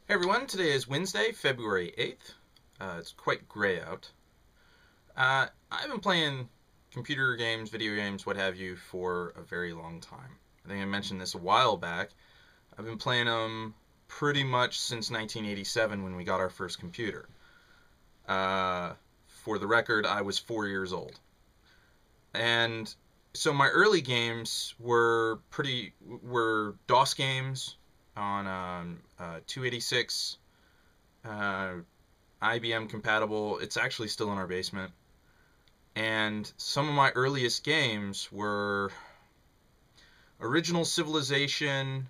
Hey everyone, today is Wednesday, February 8th. It's quite gray out. I've been playing computer games, video games, what have you, for a very long time. I think I mentioned this a while back. I've been playing them pretty much since 1987 when we got our first computer. For the record, I was 4 years old. And so my early games were DOS games on 286, IBM compatible. It's actually still in our basement. And some of my earliest games were Original Civilization,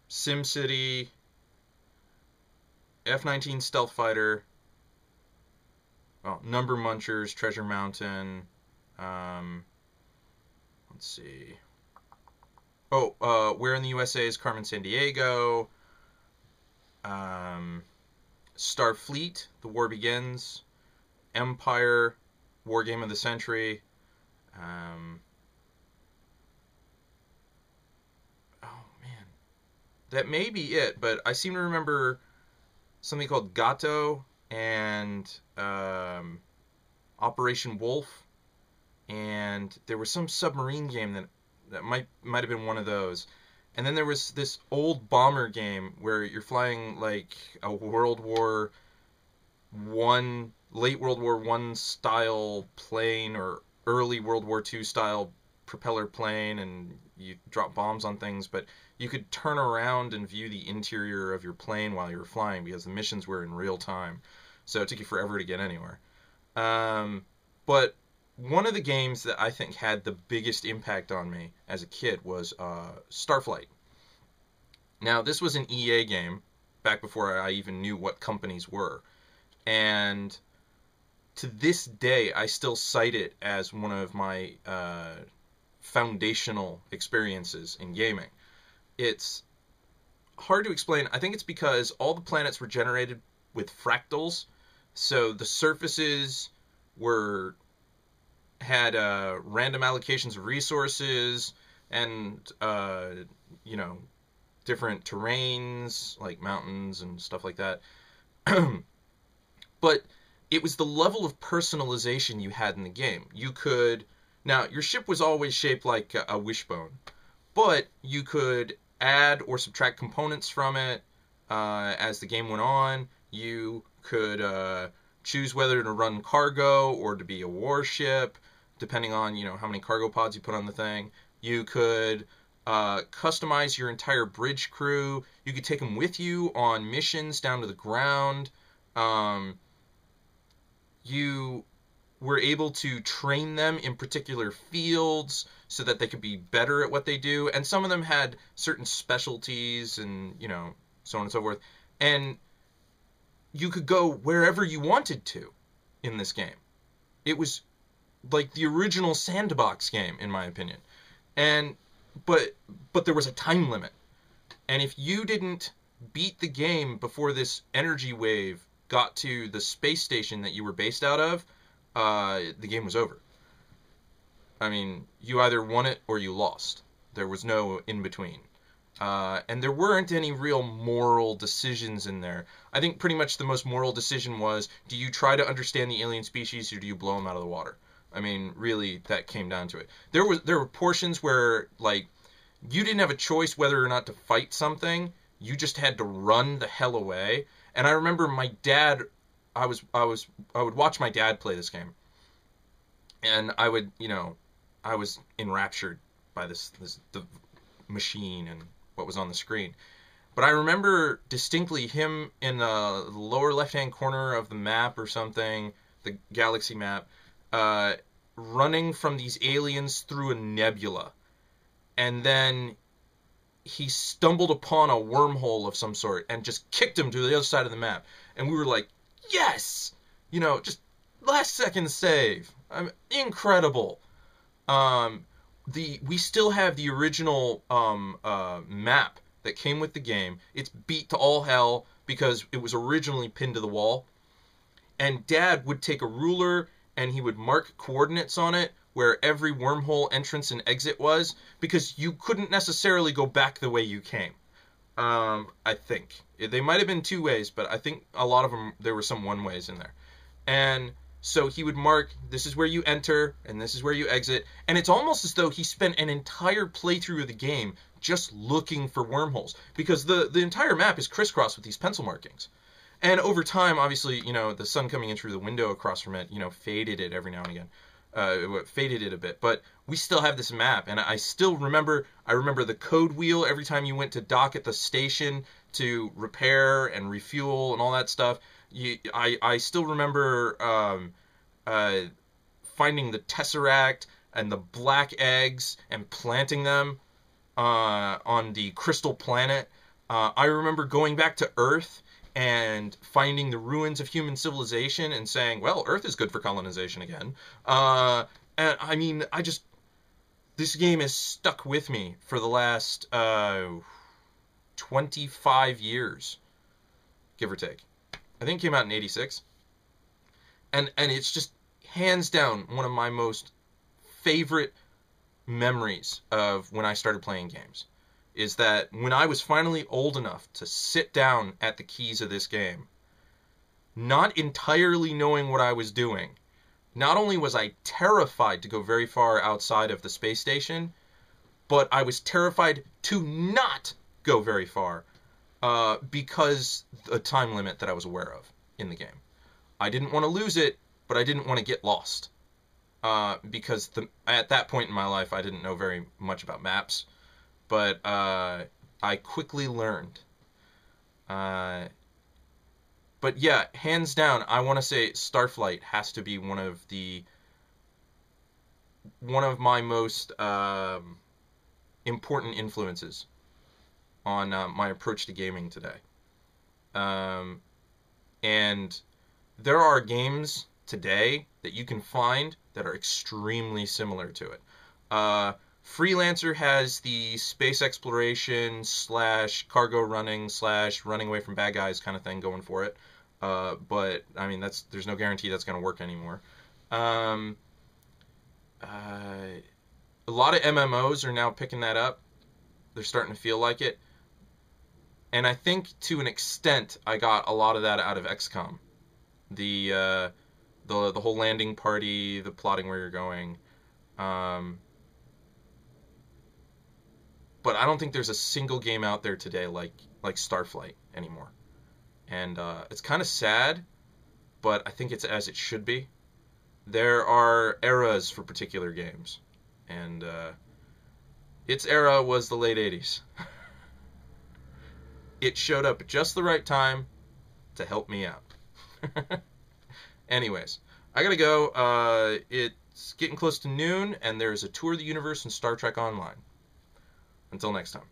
SimCity, F-19 Stealth Fighter, well, Number Munchers, Treasure Mountain, let's see. Where in the USA is Carmen Sandiego, Starfleet, The War Begins, Empire, War Game of the Century, that may be it, but I seem to remember something called Gato and Operation Wolf, and there was some submarine game that might have been one of those. And then there was this old bomber game where you're flying like a World War One, late World War One style plane or early World War Two style propeller plane, and you drop bombs on things, but you could turn around and view the interior of your plane while you were flying because the missions were in real time. So it took you forever to get anywhere. But one of the games that I think had the biggest impact on me as a kid was Starflight. Now, this was an EA game back before I even knew what companies were. And to this day, I still cite it as one of my foundational experiences in gaming. It's hard to explain. I think it's because all the planets were generated with fractals, so the surfaces had random allocations of resources and different terrains like mountains and stuff like that. But it was the level of personalization you had in the game. Now your ship was always shaped like a wishbone, but you could add or subtract components from it as the game went on. You could choose whether to run cargo or to be a warship, depending on how many cargo pods you put on the thing. You could customize your entire bridge crew. You could take them with you on missions down to the ground. You were able to train them in particular fields so that they could be better at what they do. And some of them had certain specialties and, so on and so forth. And you could go wherever you wanted to in this game. It was like the original sandbox game, in my opinion. But there was a time limit. And if you didn't beat the game before this energy wave got to the space station that you were based out of, the game was over. I mean, you either won it or you lost. There was no in between. And there weren't any real moral decisions in there. I think pretty much the most moral decision was, do you try to understand the alien species or do you blow them out of the water? I mean, really, that came down to it. There were portions where, like, you didn't have a choice whether or not to fight something. You just had to run the hell away. And I remember my dad, I would watch my dad play this game. And I was enraptured by the machine and what was on the screen. But I remember distinctly him in the lower left-hand corner of the map or something, the galaxy map, running from these aliens through a nebula. And then he stumbled upon a wormhole of some sort and just kicked him to the other side of the map. And we were like, yes! Just last second save. Incredible. We still have the original map that came with the game. It's beat to all hell because it was originally pinned to the wall. And Dad would take a ruler and he would mark coordinates on it where every wormhole entrance and exit was, because you couldn't necessarily go back the way you came. I think they might have been two ways, but I think a lot of them there were some one ways in there. And so he would mark, this is where you enter and this is where you exit, and it's almost as though he spent an entire playthrough of the game just looking for wormholes, because the entire map is crisscrossed with these pencil markings. And over time, obviously, the sun coming in through the window across from it, faded it every now and again. Faded it a bit, but we still have this map, and I still remember. I remember the code wheel every time you went to dock at the station to repair and refuel and all that stuff. I still remember finding the tesseract and the black eggs and planting them on the crystal planet. I remember going back to Earth and finding the ruins of human civilization and saying, well, Earth is good for colonization again. And I mean, this game has stuck with me for the last 25 years, give or take. I think it came out in 86. And it's just hands down one of my most favorite memories of when I started playing games. Is that when I was finally old enough to sit down at the keys of this game, not entirely knowing what I was doing, not only was I terrified to go very far outside of the space station, but I was terrified to not go very far because the time limit that I was aware of in the game. I didn't want to lose it, but I didn't want to get lost because at that point in my life I didn't know very much about maps. But I quickly learned. But yeah, hands down, I want to say Starflight has to be one of my most important influences on my approach to gaming today. And there are games today that you can find that are extremely similar to it. Freelancer has the space exploration / cargo running / running away from bad guys kind of thing going for it. But I mean, there's no guarantee that's going to work anymore. A lot of MMOs are now picking that up. They're starting to feel like it. And I think to an extent, I got a lot of that out of XCOM. The whole landing party, the plotting where you're going. But I don't think there's a single game out there today like Starflight anymore. And it's kind of sad, but I think it's as it should be. There are eras for particular games. And its era was the late 80s. It showed up at just the right time to help me out. Anyways, I gotta go. It's getting close to noon, and there's a tour of the universe in Star Trek Online. Until next time.